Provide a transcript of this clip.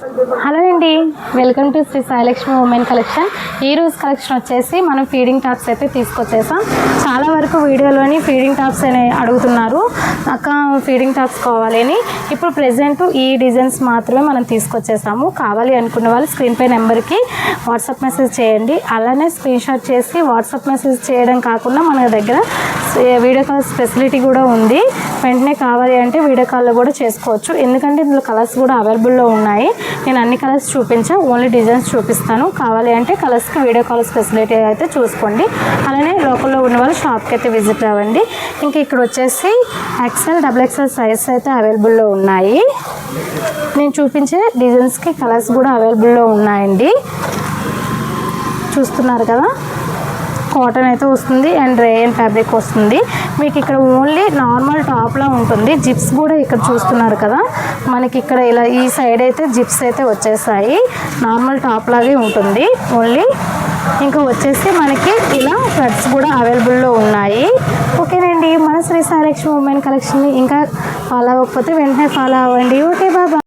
Hello అండి, welcome to Shri Sailakshmi women collection. ఈ రోజు కలెక్షన్ వచ్చేసి మనం ఫీడింగ్ టాప్స్ అయితే తీసుకొచ్చేసాం. చాలా వరకు వీడియోలోని ఫీడింగ్ టాప్స్ అని అడుగుతున్నారు, అక్క ఫీడింగ్ టాప్స్ కావాలి అని. ఇప్పుడు ప్రెజెంట్ ఈ డిజైన్స్ మాత్రమే మనం తీసుకొచ్చేసాము. కావాలి అనుకున్న వాళ్ళు స్క్రీన్ పై నెంబర్కి వాట్సాప్ మెసేజ్ చేయండి. అలానే స్క్రీన్ షాట్ చేసి వాట్సాప్ మెసేజ్ చేయడం కాకుండా మన దగ్గర వీడియో కాల్ ఫెసిలిటీ కూడా ఉంది. వెంటనే కావాలి అంటే వీడియో కాల్లో కూడా చేసుకోవచ్చు, ఎందుకంటే ఇందులో కలర్స్ కూడా అవైలబుల్లో ఉన్నాయి. నేను అన్ని కలర్స్ చూపించా, ఓన్లీ డిజైన్స్ చూపిస్తాను. కావాలి అంటే కలర్స్కి వీడియో కాల్స్ ఫెసిలిటీ అయితే చూసుకోండి. అలానే లోకల్లో ఉన్న వాళ్ళు షాప్కి అయితే విజిట్ అవ్వండి. ఇంకా ఇక్కడ వచ్చేసి XL, XXL సైజ్ అయితే అవైలబుల్లో ఉన్నాయి. నేను చూపించే డిజైన్స్కి కలర్స్ కూడా అవైలబుల్లో ఉన్నాయండి. చూస్తున్నారు కదా, కాటన్ అయితే వస్తుంది అండ్ రేయన్ ఫ్యాబ్రిక్ వస్తుంది. మీకు ఇక్కడ ఓన్లీ నార్మల్ టాప్లా ఉంటుంది. జిప్స్ కూడా ఇక్కడ చూస్తున్నారు కదా, మనకి ఇక్కడ ఇలా ఈ సైడ్ అయితే జిప్స్ అయితే వచ్చేసాయి. నార్మల్ టాప్ లాగే ఉంటుంది ఓన్లీ. ఇంకా వచ్చేసి మనకి ఇలా థ్రెడ్స్ కూడా అవైలబుల్లో ఉన్నాయి. ఓకేనండి, మన శ్రీ సాయిలక్ష్మి ఉమెన్ కలెక్షన్ని ఇంకా ఫాలో అవ్వకపోతే వెంటనే ఫాలో అవ్వండి. Okay, bye.